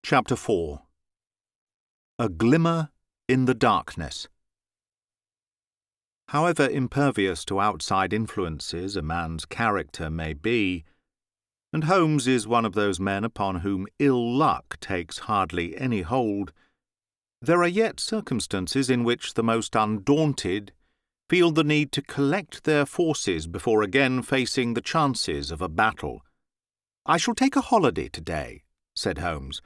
Chapter 4. A Glimmer in the Darkness. However impervious to outside influences a man's character may be, and Holmes is one of those men upon whom ill luck takes hardly any hold, there are yet circumstances in which the most undaunted feel the need to collect their forces before again facing the chances of a battle. "I shall take a holiday today," said Holmes.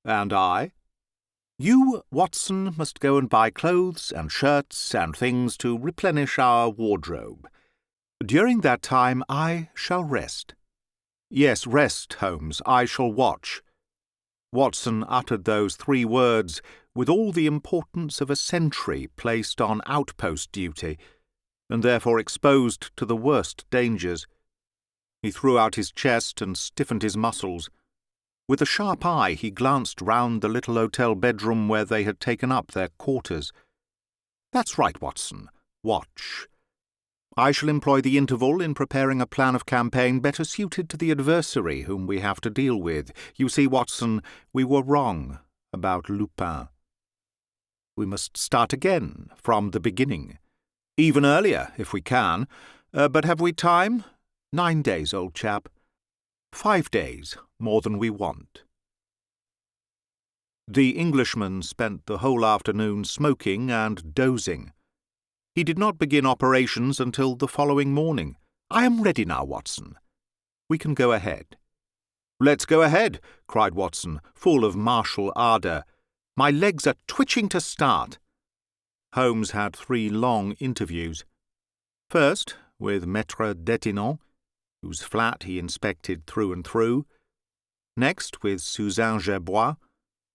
"And I?" "You, Watson, must go and buy clothes and shirts and things to replenish our wardrobe. During that time I shall rest." "Yes, rest, Holmes. I shall watch." Watson uttered those 3 words with all the importance of a sentry placed on outpost duty, and therefore exposed to the worst dangers. He threw out his chest and stiffened his muscles. With a sharp eye he glanced round the little hotel bedroom where they had taken up their quarters. "That's right, Watson. Watch. I shall employ the interval in preparing a plan of campaign better suited to the adversary whom we have to deal with. You see, Watson, we were wrong about Lupin. We must start again, from the beginning. Even earlier, if we can. But have we time? 9 days, old chap. 5 days, more than we want." The Englishman spent the whole afternoon smoking and dozing. He did not begin operations until the following morning. "I am ready now, Watson. We can go ahead." "Let's go ahead," cried Watson, full of martial ardour. "My legs are twitching to start." Holmes had 3 long interviews. First, with Maître Detinan, whose flat he inspected through and through. Next, with Suzanne Gerbois,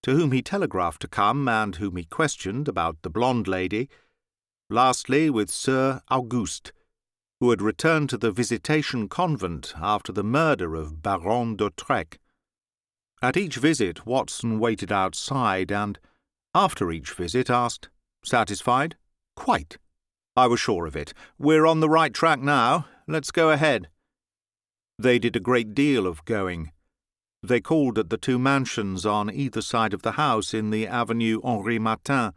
to whom he telegraphed to come and whom he questioned about the blonde lady. Lastly, with Sir Auguste, who had returned to the Visitation Convent after the murder of Baron d'Hautrec. At each visit Watson waited outside and, after each visit, asked, "Satisfied?" "Quite." "I was sure of it. We're on the right track now. Let's go ahead." They did a great deal of going. They called at the 2 mansions on either side of the house in the Avenue Henri Martin.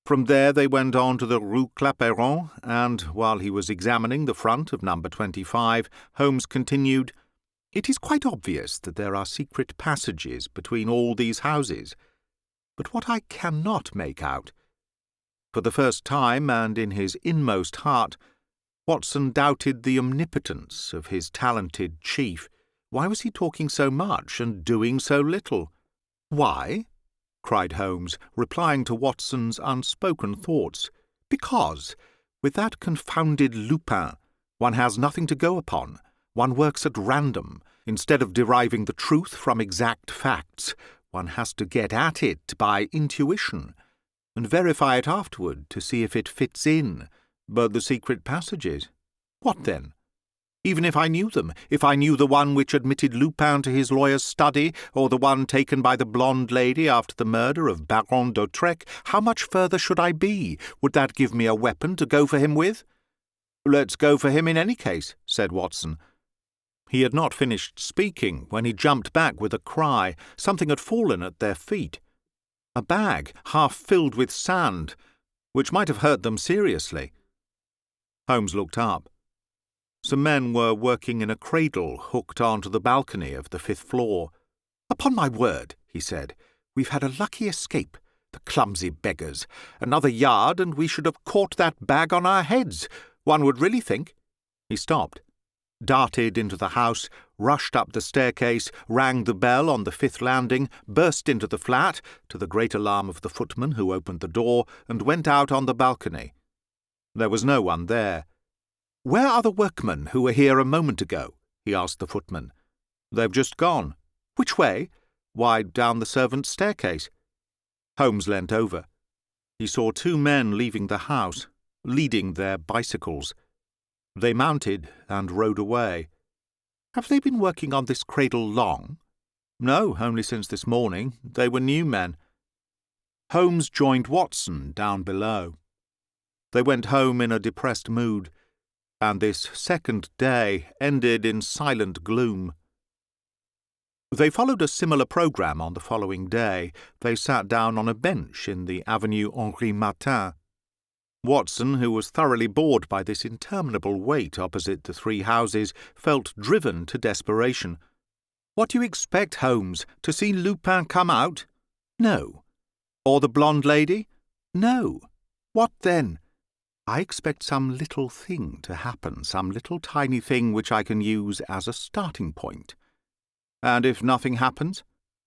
From there they went on to the Rue Clapeyron, and, while he was examining the front of number 25, Holmes continued, "It is quite obvious that there are secret passages between all these houses. But what I cannot make out—" For the first time, and in his inmost heart, Watson doubted the omnipotence of his talented chief. Why was he talking so much and doing so little? "Why?" cried Holmes, replying to Watson's unspoken thoughts. "Because, with that confounded Lupin, one has nothing to go upon. One works at random. Instead of deriving the truth from exact facts, one has to get at it by intuition, and verify it afterward to see if it fits in. But the secret passages? What then? Even if I knew them, if I knew the one which admitted Lupin to his lawyer's study, or the one taken by the blonde lady after the murder of Baron d'Hautrec, how much further should I be? Would that give me a weapon to go for him with?" "Let's go for him in any case," said Watson. He had not finished speaking when he jumped back with a cry. Something had fallen at their feet. A bag, half filled with sand, which might have hurt them seriously. Holmes looked up. Some men were working in a cradle hooked onto the balcony of the 5th floor. "Upon my word," he said, "we've had a lucky escape. The clumsy beggars. Another yard, and we should have caught that bag on our heads. One would really think—" He stopped, darted into the house, rushed up the staircase, rang the bell on the 5th landing, burst into the flat, to the great alarm of the footman who opened the door, and went out on the balcony. There was no one there. "Where are the workmen who were here a moment ago?" he asked the footman. "They've just gone." "Which way?" "Why, down the servants' staircase." Holmes leant over. He saw 2 men leaving the house, leading their bicycles. They mounted and rode away. "Have they been working on this cradle long?" "No, only since this morning. They were new men." Holmes joined Watson down below. They went home in a depressed mood, and this second day ended in silent gloom. They followed a similar programme on the following day. They sat down on a bench in the Avenue Henri Martin. Watson, who was thoroughly bored by this interminable wait opposite the three houses, felt driven to desperation. "What do you expect, Holmes? To see Lupin come out?" "No." "Or the blonde lady?" "No." "What then?" "I expect some little thing to happen, some little tiny thing which I can use as a starting point." "And if nothing happens?"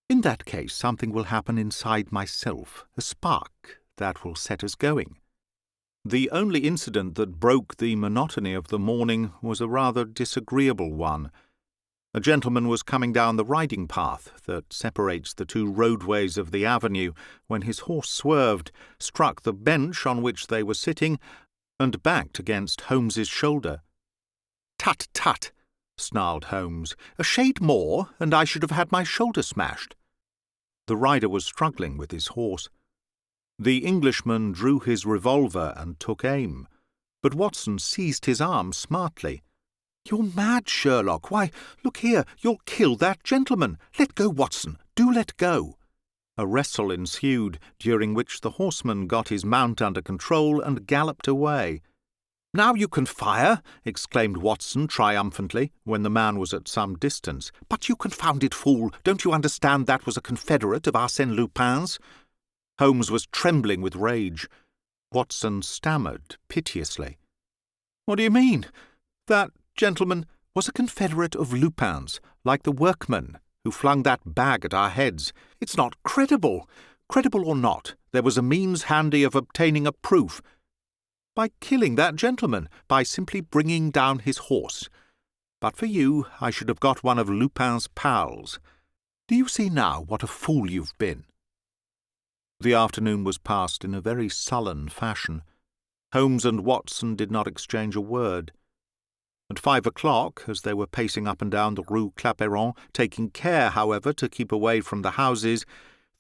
"In that case, something will happen inside myself, a spark that will set us going." The only incident that broke the monotony of the morning was a rather disagreeable one. A gentleman was coming down the riding path that separates the two roadways of the avenue when his horse swerved, struck the bench on which they were sitting, and backed against Holmes's shoulder. "Tut, tut!" snarled Holmes. "A shade more, and I should have had my shoulder smashed." The rider was struggling with his horse. The Englishman drew his revolver and took aim, but Watson seized his arm smartly. "You're mad, Sherlock. Why, look here, you'll kill that gentleman. Let go, Watson. Do let go." A wrestle ensued, during which the horseman got his mount under control and galloped away. "Now you can fire!" exclaimed Watson triumphantly, when the man was at some distance. "But you confounded fool, don't you understand that was a confederate of Arsène Lupin's?" Holmes was trembling with rage. Watson stammered piteously. "What do you mean? That gentleman was a confederate of Lupin's, like the workman who flung that bag at our heads. It's not credible. Credible or not, there was a means handy of obtaining a proof. By killing that gentleman, by simply bringing down his horse. But for you, I should have got one of Lupin's pals. Do you see now what a fool you've been?" The afternoon was passed in a very sullen fashion. Holmes and Watson did not exchange a word. At 5 o'clock, as they were pacing up and down the Rue Clapeyron, taking care, however, to keep away from the houses,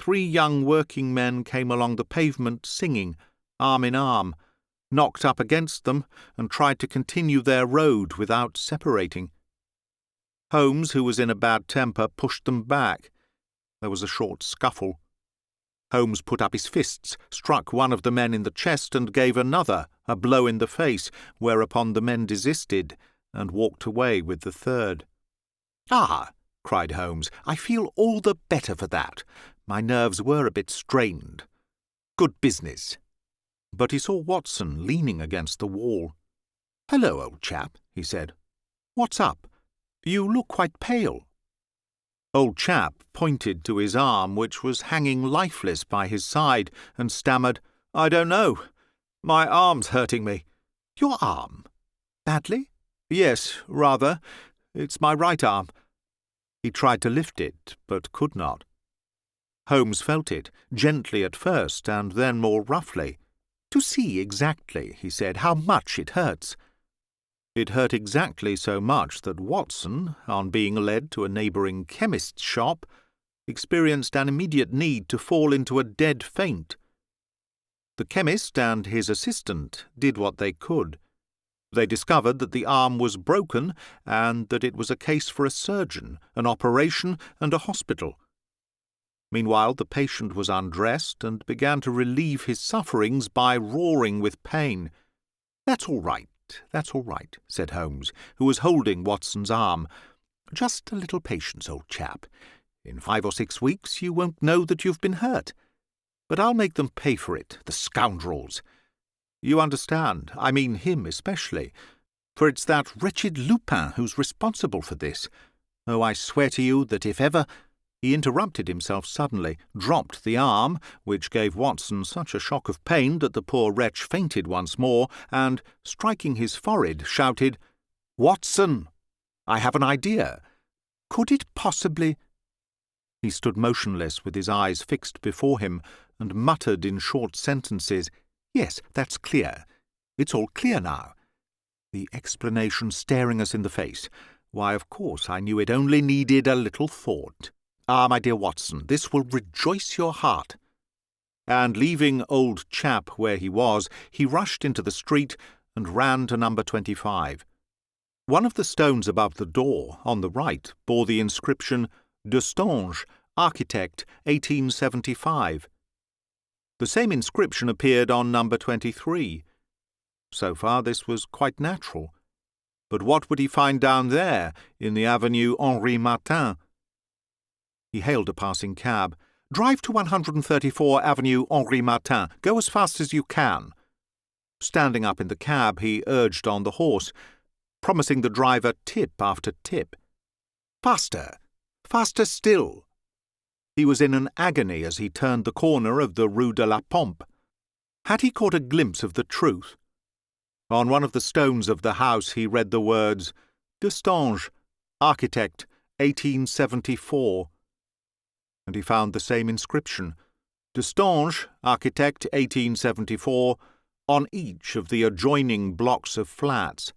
3 young working men came along the pavement singing, arm in arm, knocked up against them, and tried to continue their road without separating. Holmes, who was in a bad temper, pushed them back. There was a short scuffle. Holmes put up his fists, struck one of the men in the chest, and gave another a blow in the face, whereupon the men desisted, and walked away with the third. "Ah!" cried Holmes, "I feel all the better for that. My nerves were a bit strained. Good business." But he saw Watson leaning against the wall. "Hello, old chap," he said. "What's up? You look quite pale." Old chap pointed to his arm, which was hanging lifeless by his side, and stammered, "I don't know. My arm's hurting me." "Your arm? Badly?" "Yes, rather. It's my right arm." He tried to lift it, but could not. Holmes felt it, gently at first, and then more roughly. "To see exactly," he said, "how much it hurts." It hurt exactly so much that Watson, on being led to a neighbouring chemist's shop, experienced an immediate need to fall into a dead faint. The chemist and his assistant did what they could. They discovered that the arm was broken and that it was a case for a surgeon, an operation, and a hospital. Meanwhile, the patient was undressed and began to relieve his sufferings by roaring with pain. "That's all right. That's all right," said Holmes, who was holding Watson's arm. "Just a little patience, old chap. In 5 or 6 weeks you won't know that you've been hurt. But I'll make them pay for it, the scoundrels. You understand, I mean him especially, for it's that wretched Lupin who's responsible for this. Oh, I swear to you that if ever—" He interrupted himself suddenly, dropped the arm, which gave Watson such a shock of pain that the poor wretch fainted once more, and, striking his forehead, shouted, "Watson, I have an idea. Could it possibly—" He stood motionless with his eyes fixed before him, and muttered in short sentences, "Yes, that's clear. It's all clear now. The explanation staring us in the face. Why, of course, I knew it only needed a little thought. Ah, my dear Watson, this will rejoice your heart." And leaving old chap where he was, he rushed into the street and ran to number 25. One of the stones above the door, on the right, bore the inscription, Destange, architect, 1875. The same inscription appeared on number 23. So far this was quite natural. But what would he find down there, in the avenue Henri Martin? He hailed a passing cab. "Drive to 134 Avenue Henri Martin. Go as fast as you can." Standing up in the cab, he urged on the horse, promising the driver tip after tip. "Faster! Faster still!" He was in an agony as he turned the corner of the Rue de la Pompe. Had he caught a glimpse of the truth? On one of the stones of the house he read the words, "Destange, architect, 1874." And he found the same inscription, "Destange, architect, 1874, on each of the adjoining blocks of flats.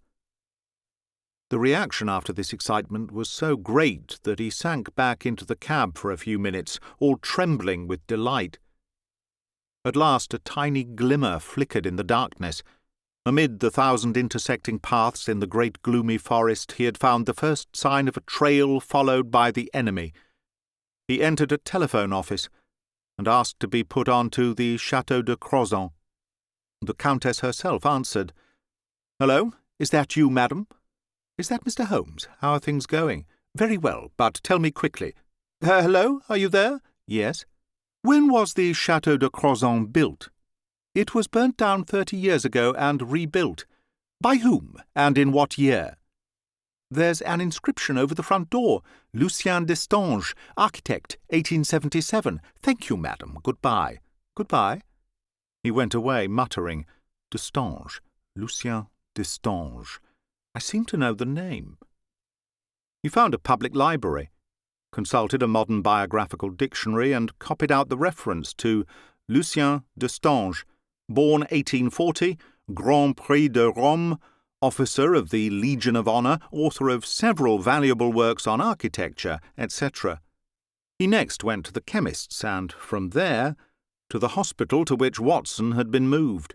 The reaction after this excitement was so great that he sank back into the cab for a few minutes, all trembling with delight. At last a tiny glimmer flickered in the darkness. Amid the 1,000 intersecting paths in the great gloomy forest he had found the first sign of a trail followed by the enemy. He entered a telephone office and asked to be put on to the Château de Crozon. The Countess herself answered. "Hello, is that you, madam?" "Is that Mr. Holmes? How are things going?" "Very well, but tell me quickly." "Hello, are you there?" "Yes." "When was the Château de Crozon built?" "It was burnt down 30 years ago and rebuilt." "By whom, and in what year?" "There's an inscription over the front door. Lucien Destange, architect, 1877. Thank you, madam. Goodbye." "Goodbye." He went away, muttering, "Destange, Lucien Destange. I seem to know the name." He found a public library, consulted a modern biographical dictionary, and copied out the reference to Lucien Destange, born 1840, Grand Prix de Rome, officer of the Legion of Honour, author of several valuable works on architecture, etc. He next went to the chemist's, and from there to the hospital to which Watson had been moved.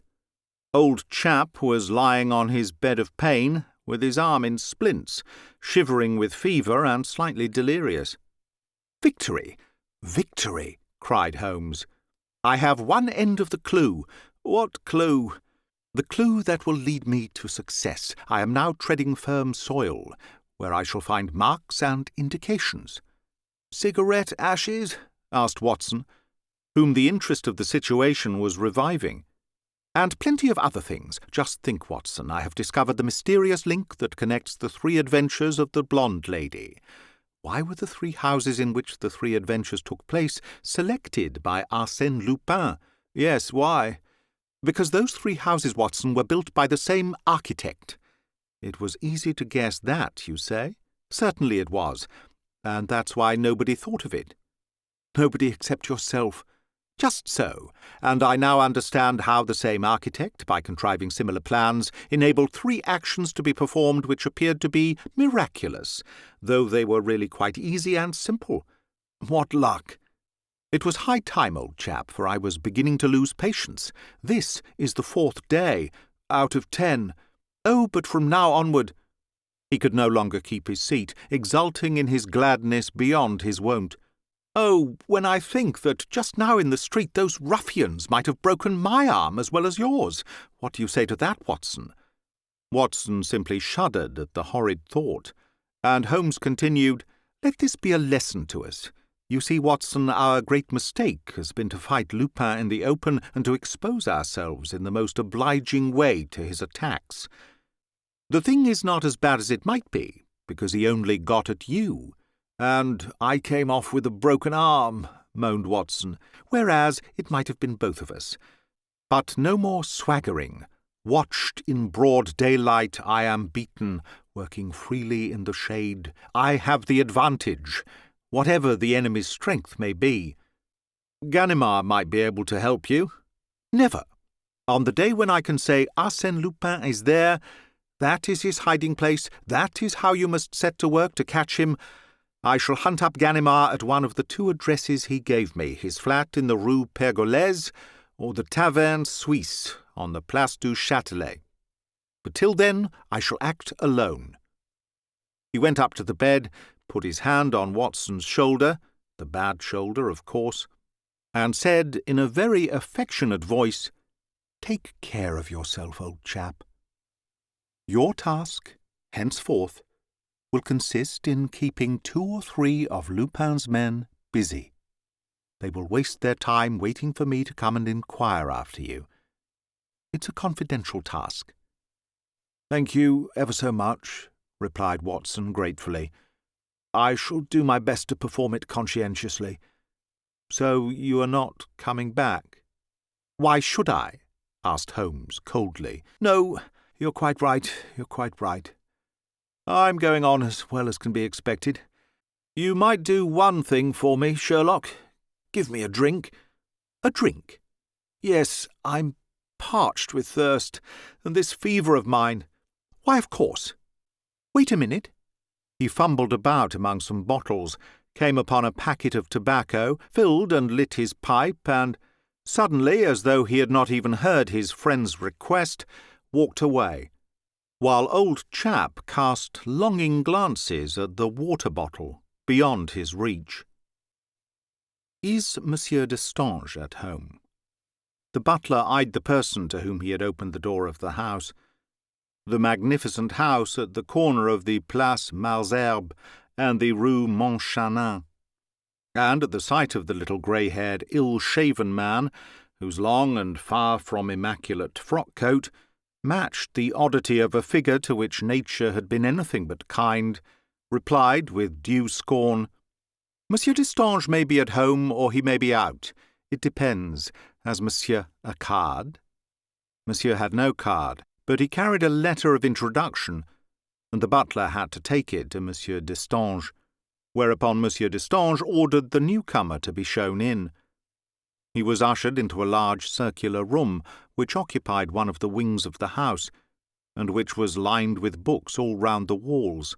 Old chap was lying on his bed of pain, with his arm in splints, shivering with fever and slightly delirious. "Victory! Victory!" cried Holmes. "I have one end of the clue." "What clue?" "The clue that will lead me to success. I am now treading firm soil, where I shall find marks and indications." "Cigarette ashes?" asked Watson, whom the interest of the situation was reviving. "And plenty of other things. Just think, Watson, I have discovered the mysterious link that connects the 3 adventures of the blonde lady. Why were the 3 houses in which the 3 adventures took place selected by Arsène Lupin? Yes, why? Because those 3 houses, Watson, were built by the same architect. It was easy to guess that, you say? Certainly it was, and that's why nobody thought of it." "Nobody except yourself." "Just so, and I now understand how the same architect, by contriving similar plans, enabled 3 actions to be performed which appeared to be miraculous, though they were really quite easy and simple. What luck! It was high time, old chap, for I was beginning to lose patience. This is the 4th day, out of 10. Oh, but from now onward—" He could no longer keep his seat, exulting in his gladness beyond his wont. "Oh, when I think that just now in the street those ruffians might have broken my arm as well as yours. What do you say to that, Watson?" Watson simply shuddered at the horrid thought, and Holmes continued, "Let this be a lesson to us. You see, Watson, our great mistake has been to fight Lupin in the open and to expose ourselves in the most obliging way to his attacks. The thing is not as bad as it might be, because he only got at you. And I came off with a broken arm," moaned Watson, "whereas it might have been both of us. But no more swaggering. Watched in broad daylight, I am beaten. Working freely in the shade, I have the advantage, whatever the enemy's strength may be. Ganimard might be able to help you." "Never. On the day when I can say Arsène Lupin is there, that is his hiding place, that is how you must set to work to catch him, I shall hunt up Ganimard at one of the 2 addresses he gave me, his flat in the Rue Pergolese or the Taverne Suisse on the Place du Châtelet. But till then I shall act alone." He went up to the bed, put his hand on Watson's shoulder, the bad shoulder, of course, and said in a very affectionate voice, "Take care of yourself, old chap. Your task, henceforth, will consist in keeping 2 or 3 of Lupin's men busy. They will waste their time waiting for me to come and inquire after you. It's a confidential task." "Thank you ever so much," replied Watson gratefully. "I shall do my best to perform it conscientiously." "So you are not coming back?" "Why should I?" asked Holmes coldly. "No, you're quite right, I'm going on as well as can be expected. You might do one thing for me, Sherlock. Give me a drink." "A drink?" "Yes, I'm parched with thirst, and this fever of mine—" "Why, of course. Wait a minute." He fumbled about among some bottles, came upon a packet of tobacco, filled and lit his pipe, and, suddenly, as though he had not even heard his friend's request, walked away, while old chap cast longing glances at the water bottle beyond his reach. "Is Monsieur Destange at home?" The butler eyed the person to whom he had opened the door of the house. The magnificent house at the corner of the Place Malesherbes and the Rue Montchanin, and at the sight of the little grey-haired, ill-shaven man, whose long and far from immaculate frock-coat matched the oddity of a figure to which nature had been anything but kind, replied with due scorn, "Monsieur Destange may be at home or he may be out. It depends. Has Monsieur a card?" Monsieur had no card, but he carried a letter of introduction, and the butler had to take it to Monsieur Destange, whereupon Monsieur Destange ordered the newcomer to be shown in. He was ushered into a large circular room which occupied one of the wings of the house, and which was lined with books all round the walls.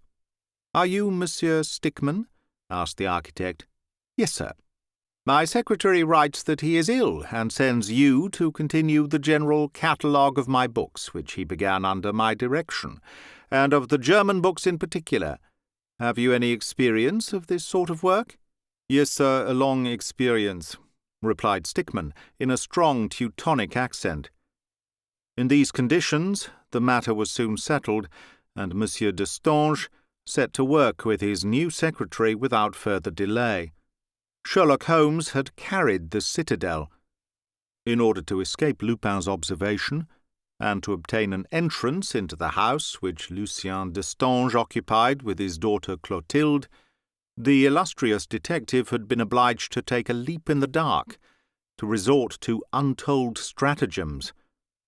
"Are you Monsieur Stickman?" asked the architect. "Yes, sir." "My secretary writes that he is ill, and sends you to continue the general catalogue of my books, which he began under my direction, and of the German books in particular. Have you any experience of this sort of work?" "Yes, sir, a long experience," replied Stickman, in a strong Teutonic accent. In these conditions, the matter was soon settled, and Monsieur Destange set to work with his new secretary without further delay. Sherlock Holmes had carried the citadel. In order to escape Lupin's observation, and to obtain an entrance into the house which Lucien Destange occupied with his daughter Clotilde, the illustrious detective had been obliged to take a leap in the dark, to resort to untold stratagems,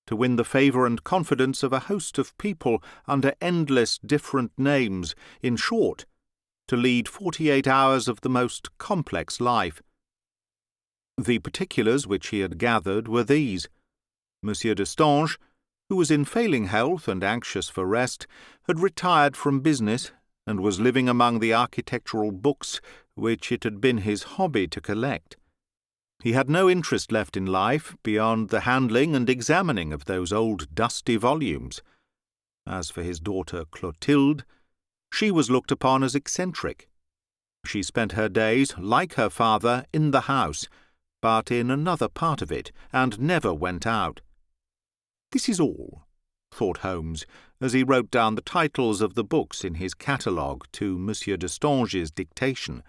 to win the favour and confidence of a host of people under endless different names, in short, to lead 48 hours of the most complex life. The particulars which he had gathered were these. Monsieur Destange, who was in failing health and anxious for rest, had retired from business and was living among the architectural books which it had been his hobby to collect. He had no interest left in life beyond the handling and examining of those old dusty volumes. As for his daughter Clotilde, she was looked upon as eccentric. She spent her days, like her father, in the house, but in another part of it, and never went out. "This is all," thought Holmes, as he wrote down the titles of the books in his catalogue to Monsieur Destange's dictation.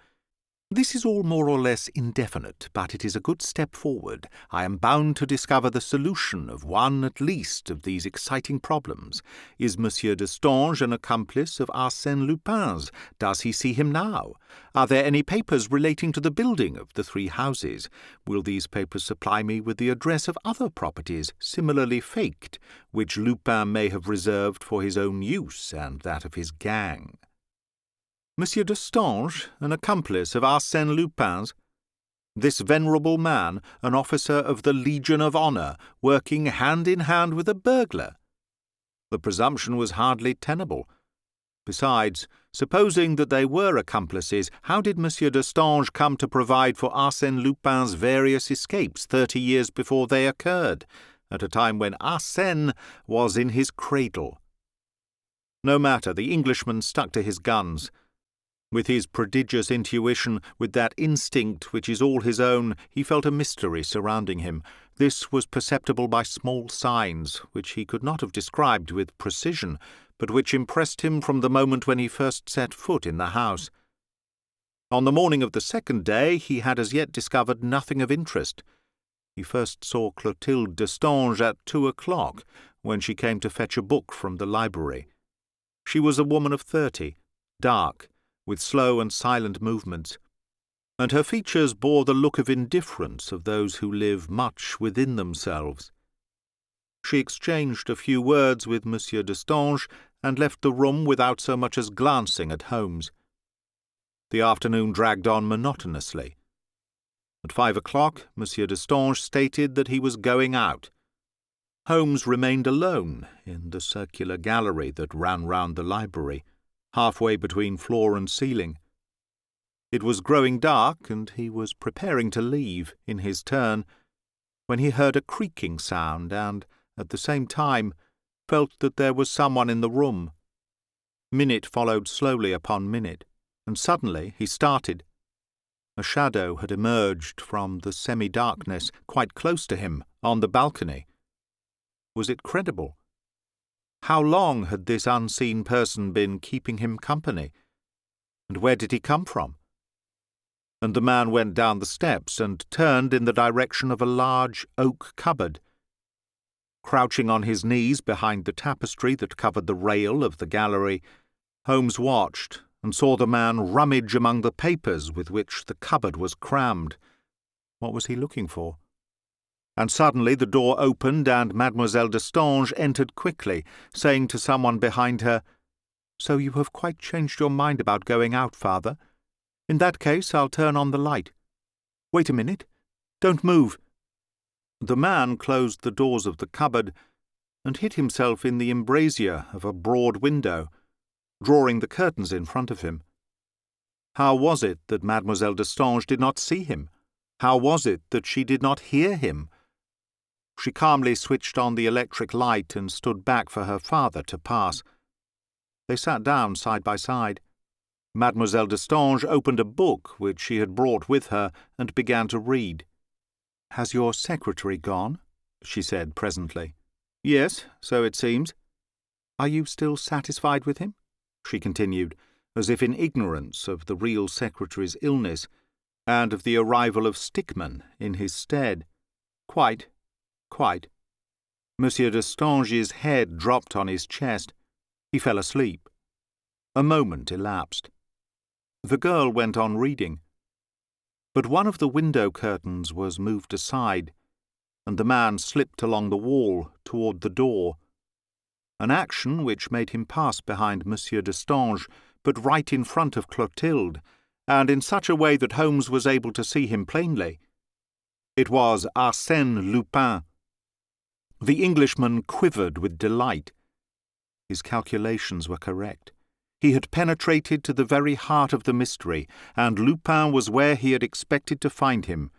"This is all more or less indefinite, but it is a good step forward. I am bound to discover the solution of one at least of these exciting problems. Is Monsieur Destange an accomplice of Arsène Lupin's? Does he see him now? Are there any papers relating to the building of the 3 houses? Will these papers supply me with the address of other properties similarly faked, which Lupin may have reserved for his own use and that of his gang? Monsieur Destange, an accomplice of Arsène Lupin's? This venerable man, an officer of the Legion of Honour, working hand in hand with a burglar? The presumption was hardly tenable. Besides, supposing that they were accomplices, how did Monsieur Destange come to provide for Arsène Lupin's various escapes 30 years before they occurred, at a time when Arsène was in his cradle? No matter, the Englishman stuck to his guns. With his prodigious intuition, with that instinct which is all his own, he felt a mystery surrounding him. This was perceptible by small signs, which he could not have described with precision, but which impressed him from the moment when he first set foot in the house. On the morning of the second day he had as yet discovered nothing of interest. He first saw Clotilde Destange at 2 o'clock, when she came to fetch a book from the library. She was a woman of 30, dark, with slow and silent movements, and her features bore the look of indifference of those who live much within themselves. She exchanged a few words with Monsieur Destange and left the room without so much as glancing at Holmes. The afternoon dragged on monotonously. At 5 o'clock, Monsieur Destange stated that he was going out. Holmes remained alone in the circular gallery that ran round the library, halfway between floor and ceiling. It was growing dark, and he was preparing to leave, in his turn, when he heard a creaking sound and, at the same time, felt that there was someone in the room. Minute followed slowly upon minute, and suddenly he started. A shadow had emerged from the semi-darkness quite close to him, on the balcony. Was it credible? How long had this unseen person been keeping him company? And where did he come from? And the man went down the steps and turned in the direction of a large oak cupboard. Crouching on his knees behind the tapestry that covered the rail of the gallery, Holmes watched and saw the man rummage among the papers with which the cupboard was crammed. What was he looking for? And suddenly the door opened and Mademoiselle Destange entered quickly, saying to someone behind her, "So you have quite changed your mind about going out, father? In that case, I'll turn on the light. Wait a minute. Don't move." The man closed the doors of the cupboard and hid himself in the embrasure of a broad window, drawing the curtains in front of him. How was it that Mademoiselle Destange did not see him? How was it that she did not hear him? She calmly switched on the electric light and stood back for her father to pass. They sat down side by side. Mademoiselle Destange opened a book which she had brought with her and began to read. "Has your secretary gone?" she said presently. "Yes, so it seems." "Are you still satisfied with him?" she continued, as if in ignorance of the real secretary's illness and of the arrival of Stickman in his stead. "Quite. Quite." Monsieur Destange's head dropped on his chest. He fell asleep. A moment elapsed. The girl went on reading. But one of the window curtains was moved aside, and the man slipped along the wall toward the door. An action which made him pass behind Monsieur Destange, but right in front of Clotilde, and in such a way that Holmes was able to see him plainly. It was Arsène Lupin. The Englishman quivered with delight. His calculations were correct. He had penetrated to the very heart of the mystery, and Lupin was where he had expected to find him.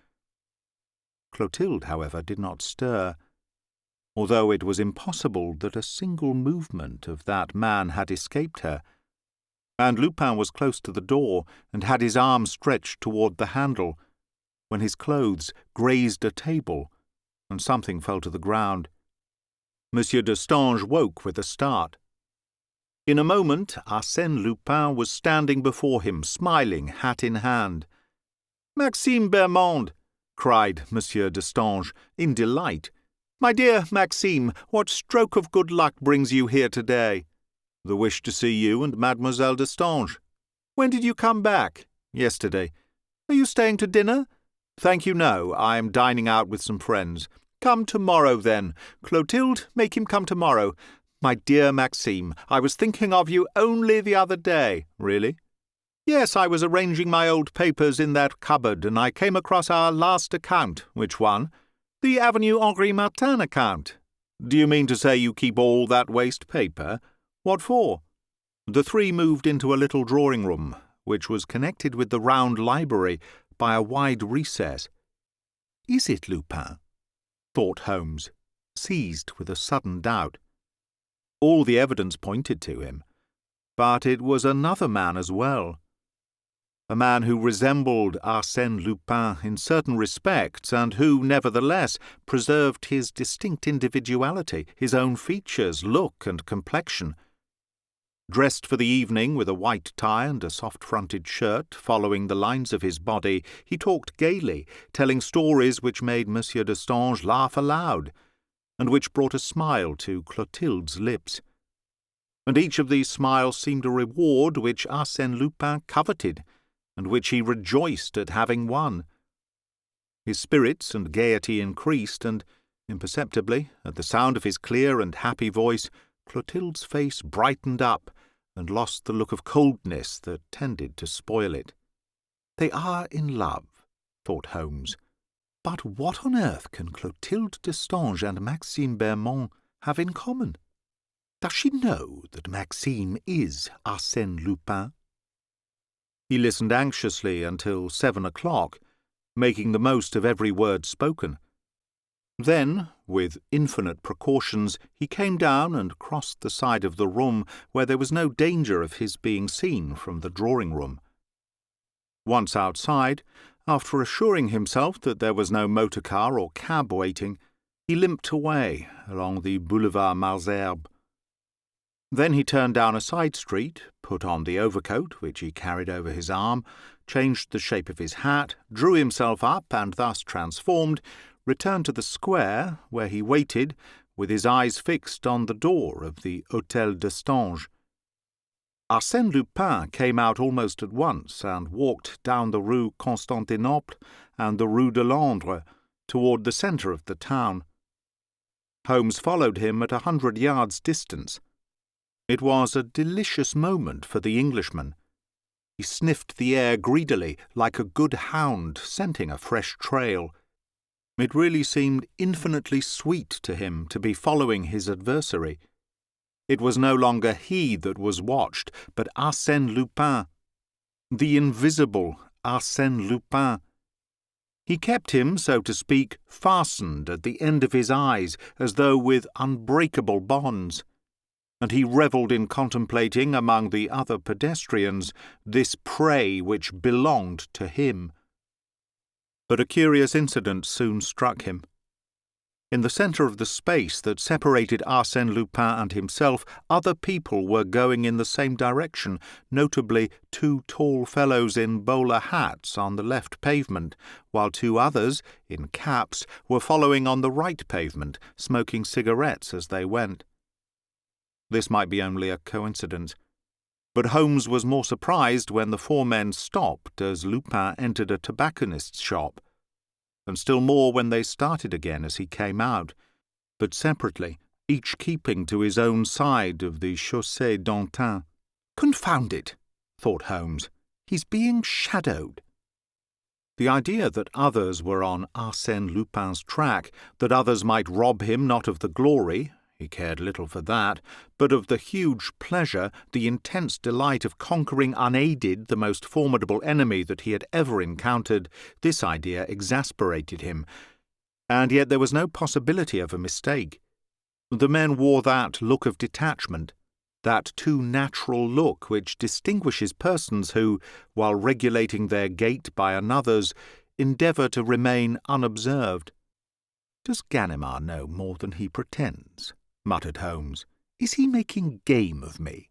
Clotilde, however, did not stir, although it was impossible that a single movement of that man had escaped her, and Lupin was close to the door and had his arm stretched toward the handle, when his clothes grazed a table, and something fell to the ground. Monsieur Destange woke with a start. In a moment, Arsène Lupin was standing before him, smiling, hat in hand. "Maxime Bermond!" cried Monsieur Destange, in delight. "My dear Maxime, what stroke of good luck brings you here today?" "The wish to see you and Mademoiselle Destange." "When did you come back?" "Yesterday." "Are you staying to dinner?" "Thank you, no. I am dining out with some friends." "Come tomorrow, then. Clotilde, make him come tomorrow. My dear Maxime, I was thinking of you only the other day." "Really?" "Yes, I was arranging my old papers in that cupboard, and I came across our last account." "Which one?" "The Avenue Henri Martin account." "Do you mean to say you keep all that waste paper?" "What for?" The three moved into a little drawing-room, which was connected with the round library by a wide recess. "Is it Lupin?" thought Holmes, seized with a sudden doubt. All the evidence pointed to him, but it was another man as well. a man who resembled Arsène Lupin in certain respects and who, nevertheless, preserved his distinct individuality, his own features, look and complexion. Dressed for the evening with a white tie and a soft-fronted shirt, following the lines of his body, he talked gaily, telling stories which made Monsieur Destange laugh aloud, and which brought a smile to Clotilde's lips. And each of these smiles seemed a reward which Arsène Lupin coveted, and which he rejoiced at having won. His spirits and gaiety increased, and, imperceptibly, at the sound of his clear and happy voice, Clotilde's face brightened up and lost the look of coldness that tended to spoil it. "They are in love," thought Holmes. "But what on earth can Clotilde Destange and Maxime Bermond have in common? Does she know that Maxime is Arsène Lupin?" He listened anxiously until 7 o'clock, making the most of every word spoken. Then, with infinite precautions, he came down and crossed the side of the room where there was no danger of his being seen from the drawing-room. Once outside, after assuring himself that there was no motor car or cab waiting, he limped away along the Boulevard Malesherbes. Then he turned down a side street, put on the overcoat which he carried over his arm, changed the shape of his hat, drew himself up, and thus transformed, returned to the square, where he waited, with his eyes fixed on the door of the Hôtel d'Estange. Arsène Lupin came out almost at once and walked down the Rue Constantinople and the Rue de Londres toward the centre of the town. Holmes followed him at 100 yards' distance. It was a delicious moment for the Englishman. He sniffed the air greedily, like a good hound scenting a fresh trail. It really seemed infinitely sweet to him to be following his adversary. It was no longer he that was watched, but Arsène Lupin, the invisible Arsène Lupin. He kept him, so to speak, fastened at the end of his eyes, as though with unbreakable bonds, and he revelled in contemplating among the other pedestrians this prey which belonged to him. But a curious incident soon struck him. In the centre of the space that separated Arsène Lupin and himself, other people were going in the same direction, notably 2 tall fellows in bowler hats on the left pavement, while 2 others, in caps, were following on the right pavement, smoking cigarettes as they went. This might be only a coincidence, but Holmes was more surprised when the 4 men stopped as Lupin entered a tobacconist's shop, and still more when they started again as he came out, but separately, each keeping to his own side of the Chaussée d'Antin. "Confound it," thought Holmes, "he's being shadowed." The idea that others were on Arsène Lupin's track, that others might rob him not of the glory, he cared little for that, but of the huge pleasure, the intense delight of conquering unaided the most formidable enemy that he had ever encountered, this idea exasperated him, and yet there was no possibility of a mistake. The men wore that look of detachment, that too natural look which distinguishes persons who, while regulating their gait by another's, endeavour to remain unobserved. "Does Ganimard know more than he pretends?" muttered Holmes. "Is he making game of me?"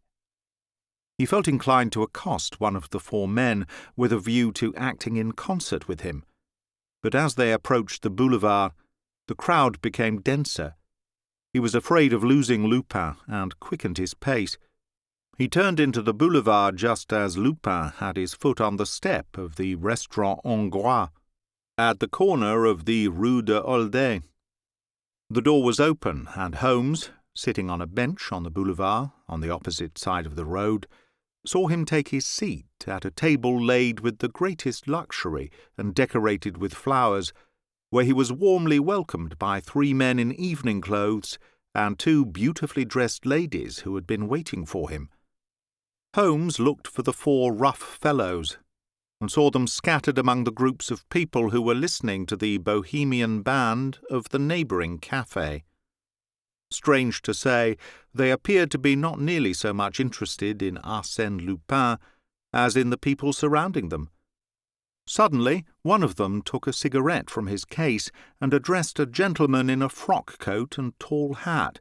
He felt inclined to accost one of the 4 men with a view to acting in concert with him, but as they approached the boulevard, the crowd became denser. He was afraid of losing Lupin and quickened his pace. He turned into the boulevard just as Lupin had his foot on the step of the Restaurant Hongrois, at the corner of the Rue de Holdet. The door was open, and Holmes, sitting on a bench on the boulevard, on the opposite side of the road, saw him take his seat at a table laid with the greatest luxury and decorated with flowers, where he was warmly welcomed by 3 men in evening clothes and 2 beautifully dressed ladies who had been waiting for him. Holmes looked for the 4 rough fellows, and saw them scattered among the groups of people who were listening to the bohemian band of the neighbouring café. Strange to say, they appeared to be not nearly so much interested in Arsène Lupin as in the people surrounding them. Suddenly, one of them took a cigarette from his case and addressed a gentleman in a frock coat and tall hat.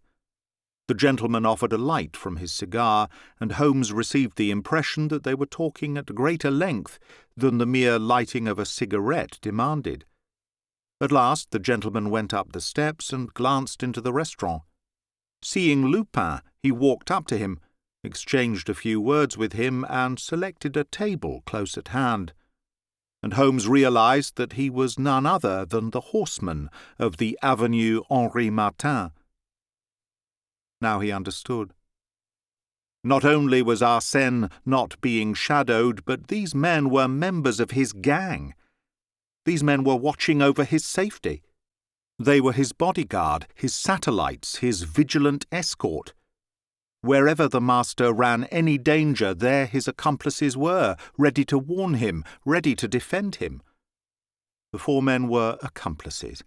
The gentleman offered a light from his cigar, and Holmes received the impression that they were talking at greater length than the mere lighting of a cigarette demanded. At last the gentleman went up the steps and glanced into the restaurant. Seeing Lupin, he walked up to him, exchanged a few words with him, and selected a table close at hand. And Holmes realized that he was none other than the horseman of the Avenue Henri Martin. Now he understood. Not only was Arsène not being shadowed, but these men were members of his gang. These men were watching over his safety. They were his bodyguard, his satellites, his vigilant escort. Wherever the master ran any danger, there his accomplices were, ready to warn him, ready to defend him. The four men were accomplices.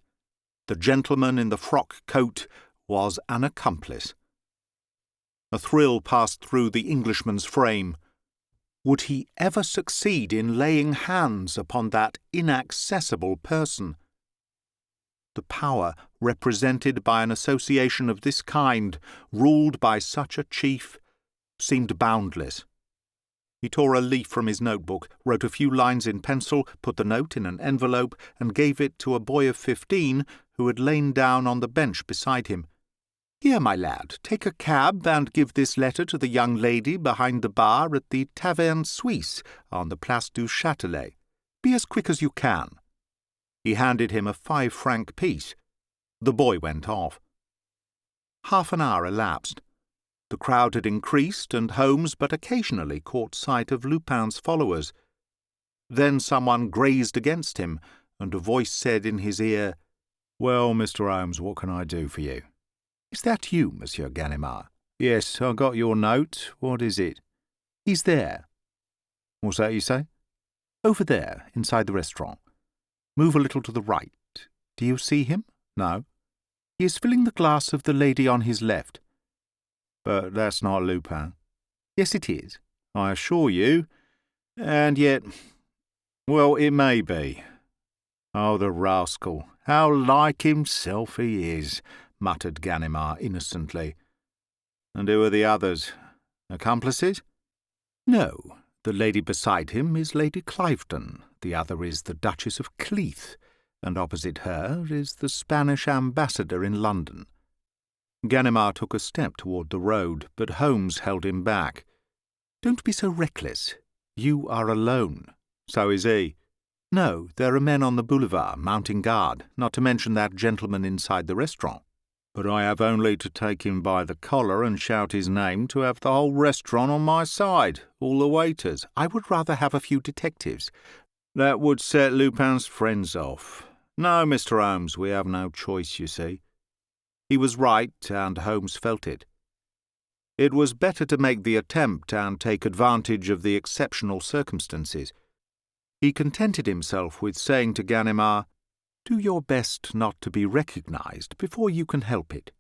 The gentleman in the frock coat was an accomplice. A thrill passed through the Englishman's frame. Would he ever succeed in laying hands upon that inaccessible person? The power represented by an association of this kind, ruled by such a chief, seemed boundless. He tore a leaf from his notebook, wrote a few lines in pencil, put the note in an envelope, and gave it to a boy of 15 who had lain down on the bench beside him. "Here, my lad, take a cab and give this letter to the young lady behind the bar at the Taverne Suisse on the Place du Châtelet. Be as quick as you can." He handed him a 5-franc piece. The boy went off. Half an hour elapsed. The crowd had increased, and Holmes but occasionally caught sight of Lupin's followers. Then someone grazed against him, and a voice said in his ear, "Well, Mr. Holmes, what can I do for you?" "Is that you, Monsieur Ganimard?" "Yes, I got your note. What is it?" "He's there." "What's that you say?" "Over there, inside the restaurant. Move a little to the right. Do you see him?" "No." "He is filling the glass of the lady on his left." "But that's not Lupin." "Yes, it is." "I assure you. And yet, well, it may be." "Oh, the rascal! How like himself he is," muttered Ganimard innocently. "And who are the others? Accomplices?" "No. The lady beside him is Lady Cliveden. The other is the Duchess of Cleath, and opposite her is the Spanish ambassador in London." Ganimard took a step toward the road, but Holmes held him back. "Don't be so reckless. You are alone." "So is he." "No, there are men on the boulevard, mounting guard, not to mention that gentleman inside the restaurant." "But I have only to take him by the collar and shout his name to have the whole restaurant on my side, all the waiters." "I would rather have a few detectives." "That would set Lupin's friends off. No, Mr. Holmes, we have no choice, you see." He was right, and Holmes felt it. It was better to make the attempt and take advantage of the exceptional circumstances. He contented himself with saying to Ganimard, "Do your best not to be recognized before you can help it."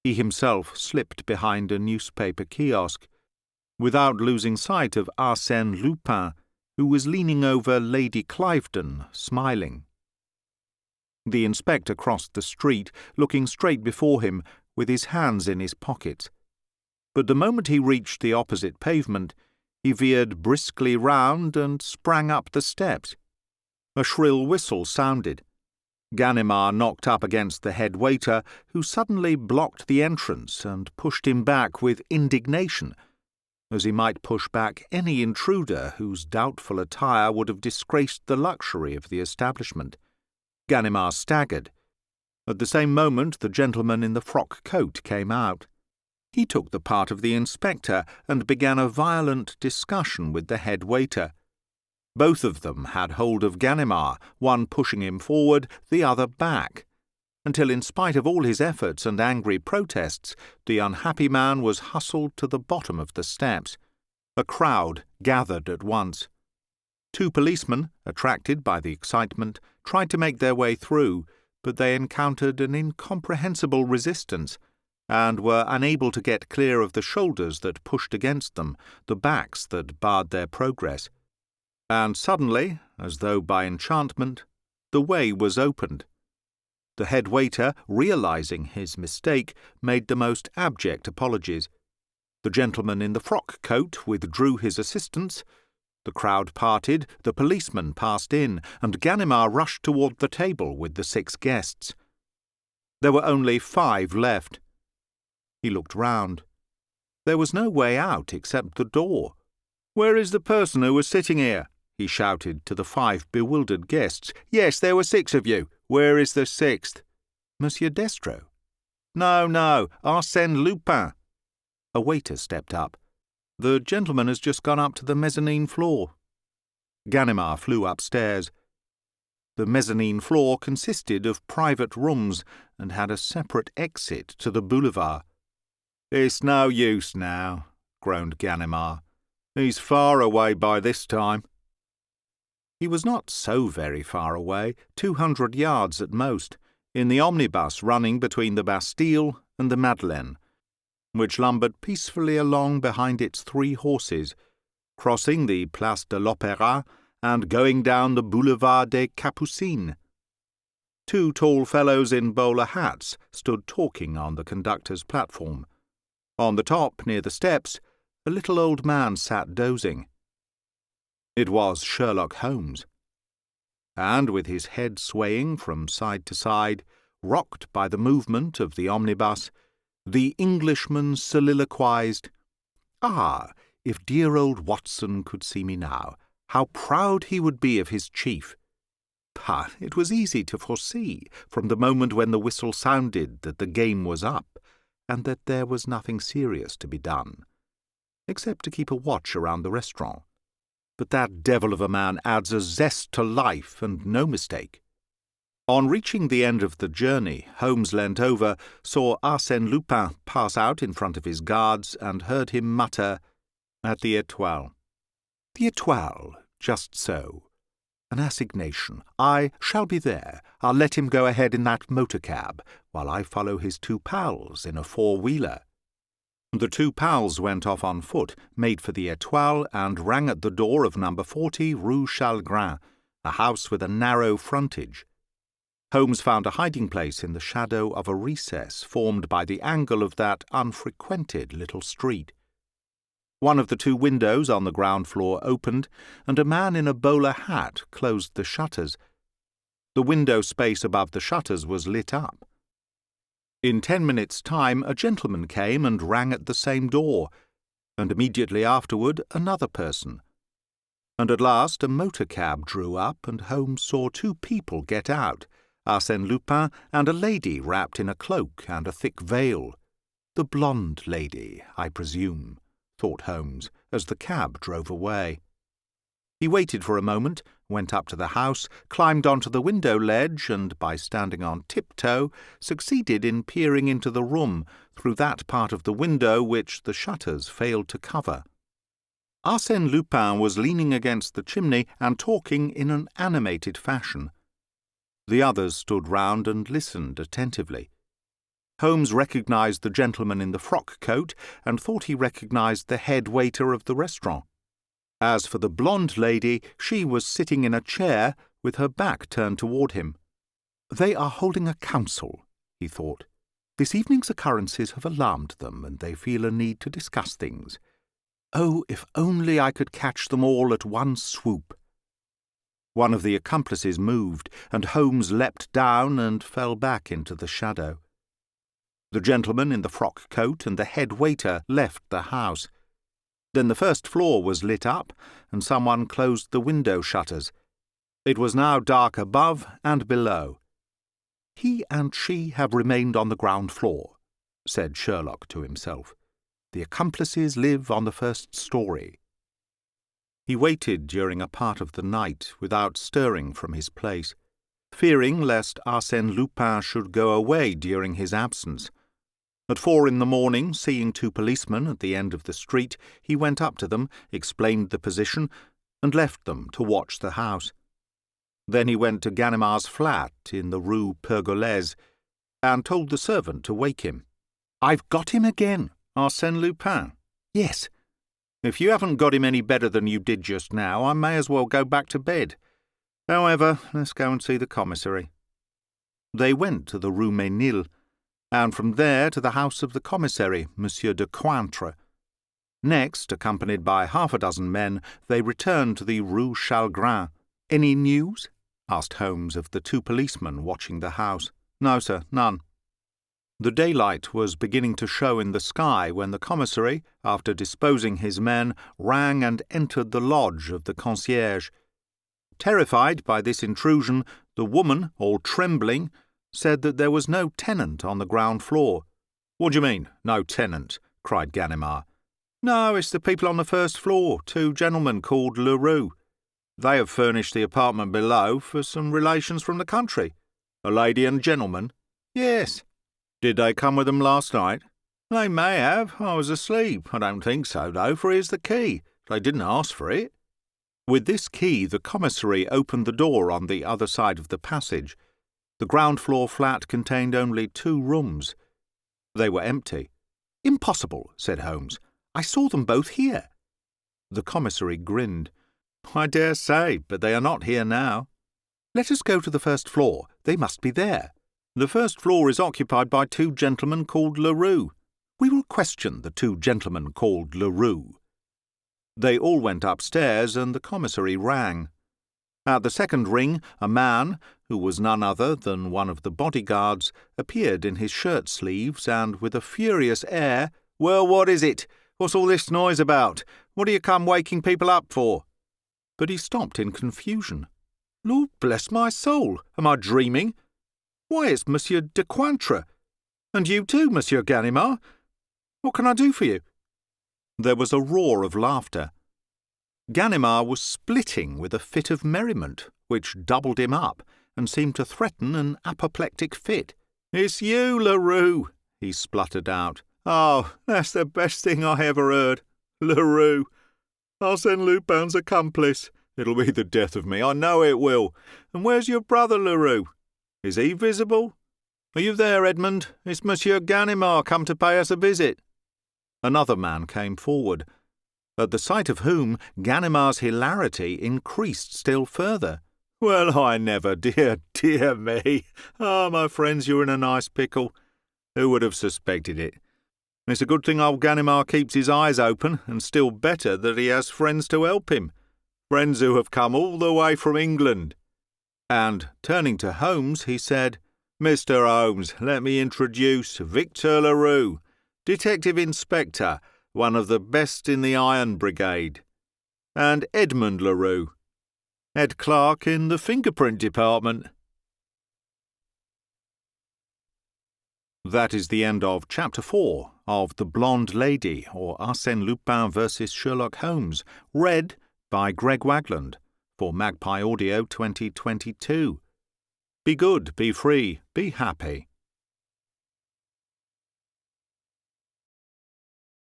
He himself slipped behind a newspaper kiosk, without losing sight of Arsène Lupin, who was leaning over Lady Cliveden, smiling. The inspector crossed the street, looking straight before him, with his hands in his pockets. But the moment he reached the opposite pavement, he veered briskly round and sprang up the steps. A shrill whistle sounded. Ganimard knocked up against the head waiter, who suddenly blocked the entrance and pushed him back with indignation, as he might push back any intruder whose doubtful attire would have disgraced the luxury of the establishment. Ganimard staggered. At the same moment the gentleman in the frock coat came out. He took the part of the inspector and began a violent discussion with the head waiter. Both of them had hold of Ganimard, one pushing him forward, the other back, until in spite of all his efforts and angry protests, the unhappy man was hustled to the bottom of the steps. A crowd gathered at once. 2 policemen, attracted by the excitement, tried to make their way through, but they encountered an incomprehensible resistance, and were unable to get clear of the shoulders that pushed against them, the backs that barred their progress. And suddenly, as though by enchantment, the way was opened. The head waiter, realizing his mistake, made the most abject apologies. The gentleman in the frock-coat withdrew his assistance. The crowd parted, the policeman passed in, and Ganimard rushed toward the table with the 6 guests. There were only 5 left. He looked round. There was no way out except the door. "Where is the person who was sitting here?" he shouted to the 5 bewildered guests. "Yes, there were 6 of you. Where is the 6th? Monsieur Destro." "No, Arsène Lupin." A waiter stepped up. "The gentleman has just gone up to the mezzanine floor." Ganimard flew upstairs. The mezzanine floor consisted of private rooms and had a separate exit to the boulevard. "It's no use now," groaned Ganimard. "He's far away by this time." He was not so very far away, 200 yards at most, in the omnibus running between the Bastille and the Madeleine, which lumbered peacefully along behind its 3 horses, crossing the Place de l'Opéra and going down the Boulevard des Capucines. 2 tall fellows in bowler hats stood talking on the conductor's platform. On the top, near the steps, a little old man sat dozing. It was Sherlock Holmes. And with his head swaying from side to side, rocked by the movement of the omnibus, the Englishman soliloquized, "Ah, if dear old Watson could see me now, how proud he would be of his chief! But it was easy to foresee, from the moment when the whistle sounded, that the game was up, and that there was nothing serious to be done, except to keep a watch around the restaurant. But that devil of a man adds a zest to life, and no mistake." On reaching the end of the journey, Holmes leant over, saw Arsène Lupin pass out in front of his guards, and heard him mutter, "At the Étoile." "The Étoile, just so. An assignation. I shall be there. I'll let him go ahead in that motor-cab, while I follow his 2 pals in a 4-wheeler. The 2 pals went off on foot, made for the Étoile, and rang at the door of number 40 Rue Chalgrin, a house with a narrow frontage. Holmes found a hiding-place in the shadow of a recess formed by the angle of that unfrequented little street. One of the 2 windows on the ground floor opened, and a man in a bowler hat closed the shutters. The window space above the shutters was lit up. In 10 minutes' time a gentleman came and rang at the same door, and immediately afterward another person. And at last a motor-cab drew up, and Holmes saw 2 people get out, Arsène Lupin and a lady wrapped in a cloak and a thick veil. "The blonde lady, I presume," thought Holmes, as the cab drove away. He waited for a moment, went up to the house, climbed onto the window ledge, and, by standing on tiptoe, succeeded in peering into the room through that part of the window which the shutters failed to cover. Arsène Lupin was leaning against the chimney and talking in an animated fashion. The others stood round and listened attentively. Holmes recognized the gentleman in the frock-coat and thought he recognized the head waiter of the restaurant. As for the blonde lady, she was sitting in a chair with her back turned toward him. "They are holding a council," he thought. "This evening's occurrences have alarmed them, and they feel a need to discuss things. Oh, if only I could catch them all at one swoop!" One of the accomplices moved, and Holmes leapt down and fell back into the shadow. The gentleman in the frock-coat and the head waiter left the house. Then the first floor was lit up, and someone closed the window shutters. It was now dark above and below. "He and she have remained on the ground floor," said Sherlock to himself. "The accomplices live on the first story." He waited during a part of the night without stirring from his place, fearing lest Arsène Lupin should go away during his absence. At 4 in the morning, seeing 2 policemen at the end of the street, he went up to them, explained the position, and left them to watch the house. Then he went to Ganimard's flat in the Rue Pergolese, and told the servant to wake him. I've got him again, Arsène Lupin. Yes. If you haven't got him any better than you did just now, I may as well go back to bed. However, let's go and see the commissary. They went to the Rue Ménil, and from there to the house of the commissary, Monsieur de Cointre. Next, accompanied by half a dozen men, they returned to the Rue Chalgrin. Any news? Asked Holmes of the two policemen watching the house. No, sir, none. The daylight was beginning to show in the sky when the commissary, after disposing his men, rang and entered the lodge of the concierge. Terrified by this intrusion, the woman, all trembling, said that there was no tenant on the ground floor. What do you mean, no tenant? Cried Ganimard. No, it's the people on the first floor, two gentlemen called Leroux. They have furnished the apartment below for some relations from the country. A lady and gentleman? Yes. Did they come with them last night? They may have. I was asleep. I don't think so, though, for here's the key. They didn't ask for it. With this key, the commissary opened the door on the other side of the passage. The ground-floor flat contained only 2 rooms. They were empty. Impossible, said Holmes. I saw them both here. The commissary grinned. I dare say, but they are not here now. Let us go to the first floor. They must be there. The first floor is occupied by 2 gentlemen called Leroux. We will question the 2 gentlemen called Leroux. They all went upstairs, and the commissary rang. At the second ring, a man, who was none other than one of the bodyguards, appeared in his shirt-sleeves and with a furious air. Well, what is it? What's all this noise about? What do you come waking people up for? But he stopped in confusion. Lord bless my soul! Am I dreaming? Why, it's Monsieur de Cointre. And you too, Monsieur Ganimard. What can I do for you? There was a roar of laughter. Ganimard was splitting with a fit of merriment, which doubled him up and seemed to threaten an apoplectic fit. It's you, Leroux, he spluttered out. Oh, that's the best thing I ever heard. Leroux. Arsène Lupin's accomplice. It'll be the death of me, I know it will. And where's your brother, Leroux? Is he visible? Are you there, Edmond? It's Monsieur Ganimard come to pay us a visit. Another man came forward, at the sight of whom Ganimard's hilarity increased still further. Well, I never, dear me. Ah, my friends, you're in a nice pickle. Who would have suspected it? It's a good thing old Ganimard keeps his eyes open, and still better that he has friends to help him. Friends who have come all the way from England. And, turning to Holmes, he said, Mr. Holmes, let me introduce Victor Leroux, Detective Inspector, one of the best in the Iron Brigade, and Edmond Leroux, head clerk in the fingerprint department. That is the end of Chapter 4 of The Blonde Lady, or Arsène Lupin vs. Sherlock Holmes, read by Greg Wagland for Magpie Audio 2022. Be good, be free, be happy.